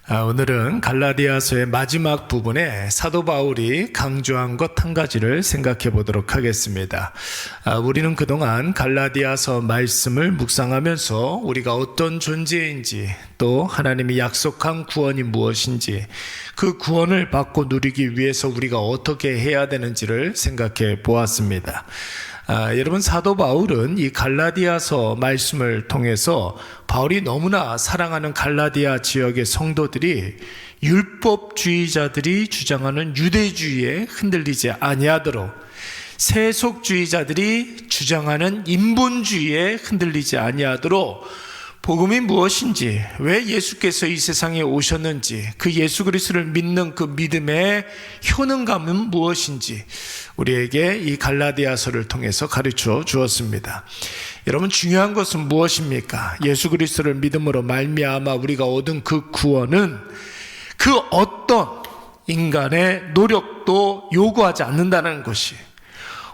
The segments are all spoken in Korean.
오늘은 갈라디아서의 마지막 부분에 사도 바울이 강조한 것 한 가지를 생각해 보도록 하겠습니다. 우리는 그동안 갈라디아서 말씀을 묵상하면서 우리가 어떤 존재인지, 또 하나님이 약속한 구원이 무엇인지, 그 구원을 받고 누리기 위해서 우리가 어떻게 해야 되는지를 생각해 보았습니다. 여러분, 사도 바울은 이 갈라디아서 말씀을 통해서 바울이 너무나 사랑하는 갈라디아 지역의 성도들이 율법주의자들이 주장하는 유대주의에 흔들리지 아니하도록, 세속주의자들이 주장하는 인본주의에 흔들리지 아니하도록 복음이 무엇인지, 왜 예수께서 이 세상에 오셨는지, 그 예수 그리스도를 믿는 그 믿음의 효능감은 무엇인지 우리에게 이 갈라디아서를 통해서 가르쳐 주었습니다. 여러분, 중요한 것은 무엇입니까? 예수 그리스도를 믿음으로 말미암아 우리가 얻은 그 구원은 그 어떤 인간의 노력도 요구하지 않는다는 것이,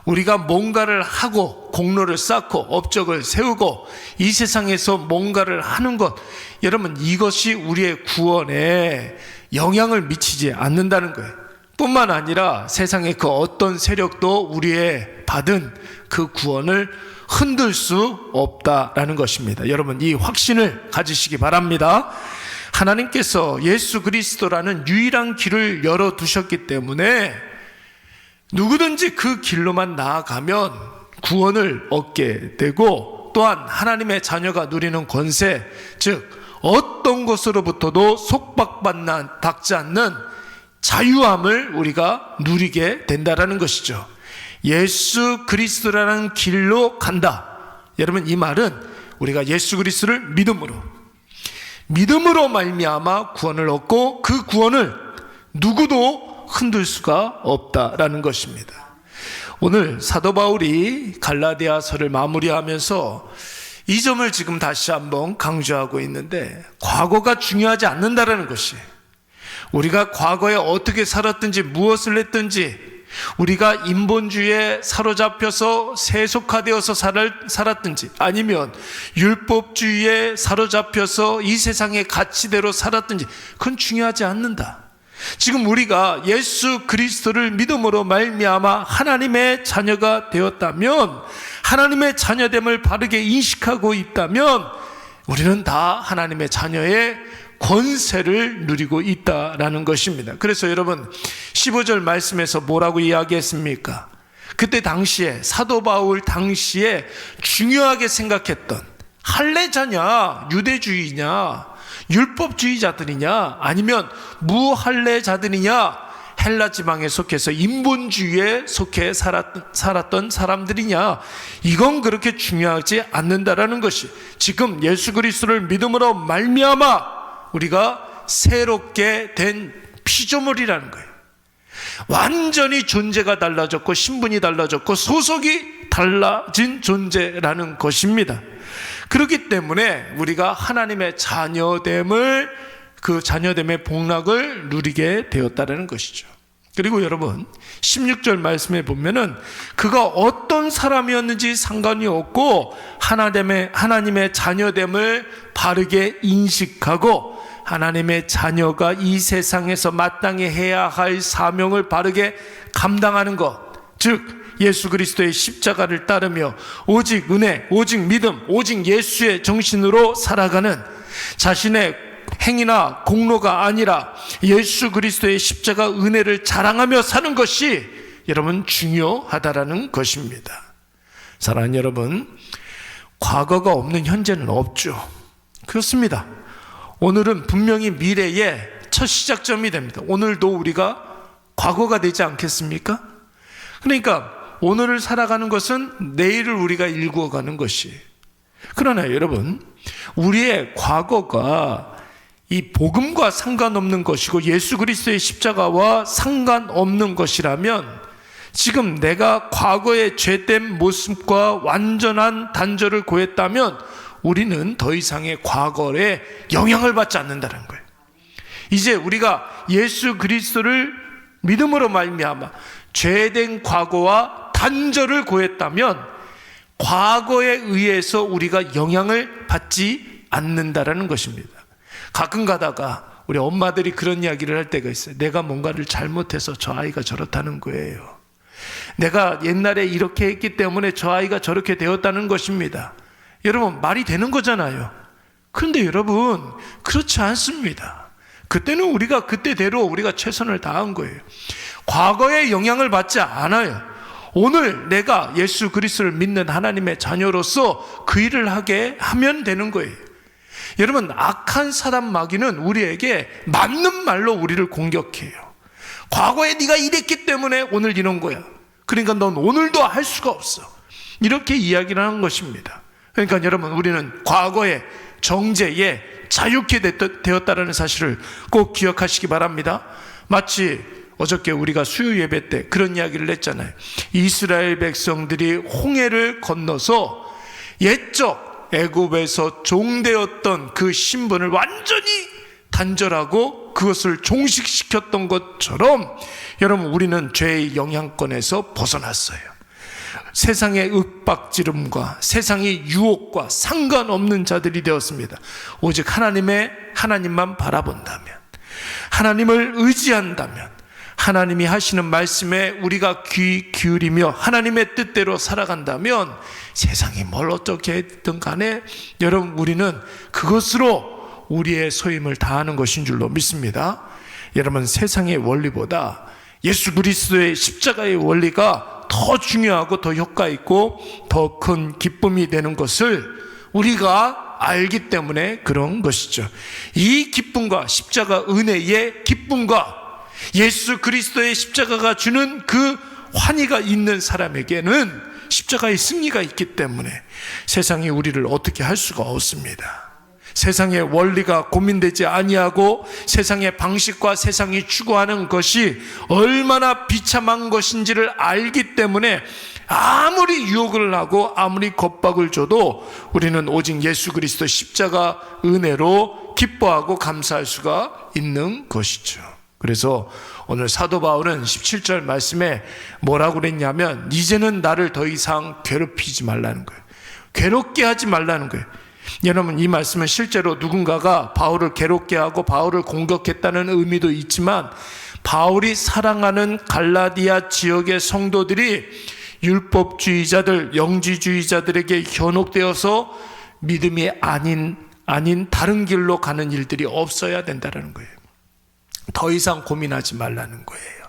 우리가 뭔가를 하고 공로를 쌓고 업적을 세우고 이 세상에서 뭔가를 하는 것, 여러분, 이것이 우리의 구원에 영향을 미치지 않는다는 거예요. 뿐만 아니라 세상의 그 어떤 세력도 우리의 받은 그 구원을 흔들 수 없다라는 것입니다. 여러분, 이 확신을 가지시기 바랍니다. 하나님께서 예수 그리스도라는 유일한 길을 열어두셨기 때문에 누구든지 그 길로만 나아가면 구원을 얻게 되고, 또한 하나님의 자녀가 누리는 권세, 즉 어떤 것으로부터도 속박받지 않는 자유함을 우리가 누리게 된다라는 것이죠. 예수 그리스도라는 길로 간다. 여러분, 이 말은 우리가 예수 그리스도를 믿음으로 말미암아 구원을 얻고, 그 구원을 누구도 흔들 수가 없다라는 것입니다. 오늘 사도 바울이 갈라디아서를 마무리하면서 이 점을 지금 다시 한번 강조하고 있는데, 과거가 중요하지 않는다라는 것이, 우리가 과거에 어떻게 살았든지 무엇을 했든지, 우리가 인본주의에 사로잡혀서 세속화되어서 살았든지, 아니면 율법주의에 사로잡혀서 이 세상의 가치대로 살았든지, 그건 중요하지 않는다. 지금 우리가 예수 그리스도를 믿음으로 말미암아 하나님의 자녀가 되었다면, 하나님의 자녀됨을 바르게 인식하고 있다면, 우리는 다 하나님의 자녀의 권세를 누리고 있다라는 것입니다. 그래서 여러분, 15절 말씀에서 뭐라고 이야기했습니까? 그때 당시에, 사도 바울 당시에 중요하게 생각했던, 할례자냐 유대주의냐 율법주의자들이냐 아니면 무할례자들이냐, 헬라 지방에 속해서 인본주의에 속해 살았던 사람들이냐, 이건 그렇게 중요하지 않는다라는 것이, 지금 예수 그리스도를 믿음으로 말미암아 우리가 새롭게 된 피조물이라는 거예요. 완전히 존재가 달라졌고 신분이 달라졌고 소속이 달라진 존재라는 것입니다. 그렇기 때문에 우리가 하나님의 자녀됨을, 그 자녀됨의 복락을 누리게 되었다는 것이죠. 그리고 여러분, 16절 말씀에 보면은 그가 어떤 사람이었는지 상관이 없고 하나님의 자녀됨을 바르게 인식하고, 하나님의 자녀가 이 세상에서 마땅히 해야 할 사명을 바르게 감당하는 것, 즉 예수 그리스도의 십자가를 따르며 오직 은혜, 오직 믿음, 오직 예수의 정신으로 살아가는, 자신의 행위나 공로가 아니라 예수 그리스도의 십자가 은혜를 자랑하며 사는 것이 여러분 중요하다라는 것입니다. 사랑하는 여러분, 과거가 없는 현재는 없죠. 그렇습니다. 오늘은 분명히 미래의 첫 시작점이 됩니다. 오늘도 우리가 과거가 되지 않겠습니까? 그러니까 오늘을 살아가는 것은 내일을 우리가 일구어가는 것이. 그러나 여러분, 우리의 과거가 이 복음과 상관없는 것이고 예수 그리스도의 십자가와 상관없는 것이라면, 지금 내가 과거의 죄된 모습과 완전한 단절을 고했다면 우리는 더 이상의 과거에 영향을 받지 않는다는 거예요. 이제 우리가 예수 그리스도를 믿음으로 말미암아 죄된 과거와 단절을 고했다면 과거에 의해서 우리가 영향을 받지 않는다라는 것입니다. 가끔 가다가 우리 엄마들이 그런 이야기를 할 때가 있어요. 내가 뭔가를 잘못해서 저 아이가 저렇다는 거예요. 내가 옛날에 이렇게 했기 때문에 저 아이가 저렇게 되었다는 것입니다. 여러분, 말이 되는 거잖아요. 그런데 여러분, 그렇지 않습니다. 그때는 우리가 그때대로 우리가 최선을 다한 거예요. 과거의 영향을 받지 않아요. 오늘 내가 예수 그리스도를 믿는 하나님의 자녀로서 그 일을 하게 하면 되는 거예요. 여러분, 악한 사단 마귀는 우리에게 맞는 말로 우리를 공격해요. 과거에 네가 이랬기 때문에 오늘 이런 거야. 그러니까 넌 오늘도 할 수가 없어. 이렇게 이야기를 하는 것입니다. 그러니까 여러분, 우리는 과거의 정죄에 자유케 되었다는 사실을 꼭 기억하시기 바랍니다. 마치 어저께 우리가 수요 예배 때 그런 이야기를 했잖아요. 이스라엘 백성들이 홍해를 건너서 옛적 애굽에서 종되었던 그 신분을 완전히 단절하고 그것을 종식시켰던 것처럼 여러분, 우리는 죄의 영향권에서 벗어났어요. 세상의 윽박지름과 세상의 유혹과 상관없는 자들이 되었습니다. 오직 하나님만 바라본다면, 하나님을 의지한다면, 하나님이 하시는 말씀에 우리가 귀 기울이며 하나님의 뜻대로 살아간다면 세상이 뭘 어떻게 했든 간에 여러분, 우리는 그것으로 우리의 소임을 다하는 것인 줄로 믿습니다. 여러분, 세상의 원리보다 예수 그리스도의 십자가의 원리가 더 중요하고 더 효과 있고 더 큰 기쁨이 되는 것을 우리가 알기 때문에 그런 것이죠. 이 기쁨과 십자가 은혜의 기쁨과 예수 그리스도의 십자가가 주는 그 환희가 있는 사람에게는 십자가의 승리가 있기 때문에 세상이 우리를 어떻게 할 수가 없습니다. 세상의 원리가 고민되지 아니하고 세상의 방식과 세상이 추구하는 것이 얼마나 비참한 것인지를 알기 때문에 아무리 유혹을 하고 아무리 겁박을 줘도 우리는 오직 예수 그리스도 십자가 은혜로 기뻐하고 감사할 수가 있는 것이죠. 그래서 오늘 사도 바울은 17절 말씀에 뭐라고 그랬냐면, 이제는 나를 더 이상 괴롭히지 말라는 거예요. 괴롭게 하지 말라는 거예요. 여러분, 이 말씀은 실제로 누군가가 바울을 괴롭게 하고 바울을 공격했다는 의미도 있지만, 바울이 사랑하는 갈라디아 지역의 성도들이 율법주의자들, 영지주의자들에게 현혹되어서 믿음이 아닌 다른 길로 가는 일들이 없어야 된다는 거예요. 더 이상 고민하지 말라는 거예요.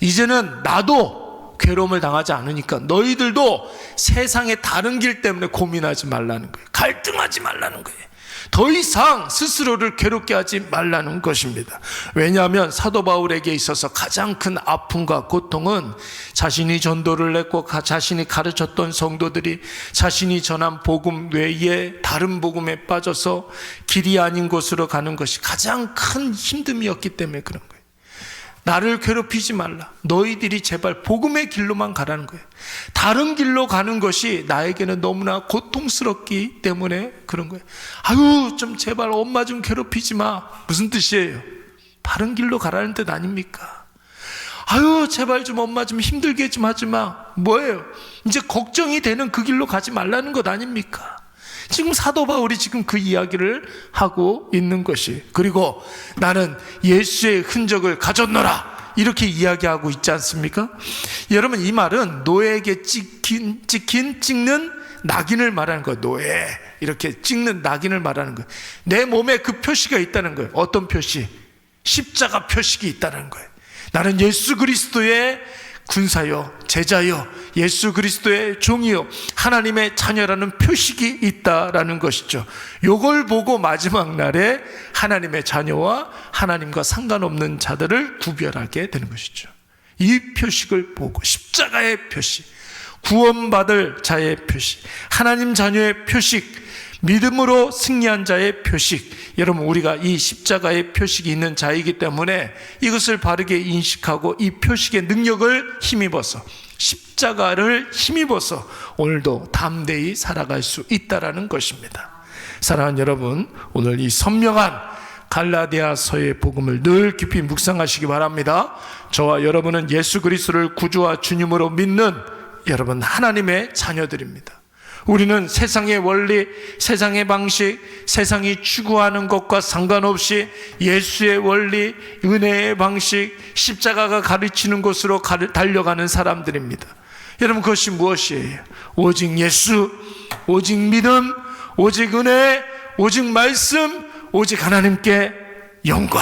이제는 나도 괴로움을 당하지 않으니까 너희들도 세상의 다른 길 때문에 고민하지 말라는 거예요. 갈등하지 말라는 거예요. 더 이상 스스로를 괴롭게 하지 말라는 것입니다. 왜냐하면 사도 바울에게 있어서 가장 큰 아픔과 고통은 자신이 전도를 했고 자신이 가르쳤던 성도들이 자신이 전한 복음 외에 다른 복음에 빠져서 길이 아닌 곳으로 가는 것이 가장 큰 힘듦이었기 때문에 그런 거예요. 나를 괴롭히지 말라. 너희들이 제발 복음의 길로만 가라는 거예요. 다른 길로 가는 것이 나에게는 너무나 고통스럽기 때문에 그런 거예요. 아유, 좀 제발 엄마 좀 괴롭히지 마. 무슨 뜻이에요? 다른 길로 가라는 뜻 아닙니까? 아유, 제발 좀 엄마 좀 힘들게 좀 하지 마. 뭐예요? 이제 걱정이 되는 그 길로 가지 말라는 것 아닙니까? 지금 사도 바울이 지금 그 이야기를 하고 있는 것이, 그리고 나는 예수의 흔적을 가졌노라 이렇게 이야기하고 있지 않습니까? 여러분, 이 말은 노예에게 찍는 낙인을 말하는 거예요. 노예, 이렇게 찍는 낙인을 말하는 거예요. 내 몸에 그 표시가 있다는 거예요. 어떤 표시? 십자가 표식이 있다는 거예요. 나는 예수 그리스도의 군사요, 제자요, 예수 그리스도의 종이요, 하나님의 자녀라는 표식이 있다라는 것이죠. 요걸 보고 마지막 날에 하나님의 자녀와 하나님과 상관없는 자들을 구별하게 되는 것이죠. 이 표식을 보고, 십자가의 표식, 구원받을 자의 표식, 하나님 자녀의 표식, 믿음으로 승리한 자의 표식, 여러분, 우리가 이 십자가의 표식이 있는 자이기 때문에 이것을 바르게 인식하고 이 표식의 능력을 힘입어서, 십자가를 힘입어서 오늘도 담대히 살아갈 수 있다라는 것입니다. 사랑하는 여러분, 오늘 이 선명한 갈라디아서의 복음을 늘 깊이 묵상하시기 바랍니다. 저와 여러분은 예수 그리스도를 구주와 주님으로 믿는 여러분 하나님의 자녀들입니다. 우리는 세상의 원리, 세상의 방식, 세상이 추구하는 것과 상관없이 예수의 원리, 은혜의 방식, 십자가가 가르치는 곳으로 달려가는 사람들입니다. 여러분, 그것이 무엇이에요? 오직 예수, 오직 믿음, 오직 은혜, 오직 말씀, 오직 하나님께 영광.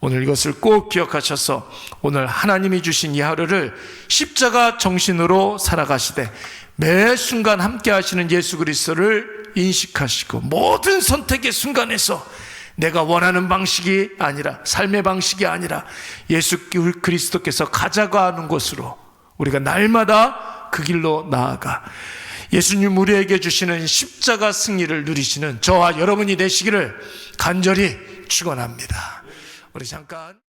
오늘 이것을 꼭 기억하셔서 오늘 하나님이 주신 이 하루를 십자가 정신으로 살아가시되 매 순간 함께 하시는 예수 그리스도를 인식하시고 모든 선택의 순간에서 내가 원하는 방식이 아니라, 삶의 방식이 아니라 예수 그리스도께서 가자고 하는 곳으로 우리가 날마다 그 길로 나아가 예수님 우리에게 주시는 십자가 승리를 누리시는 저와 여러분이 되시기를 간절히 축원합니다. 우리 잠깐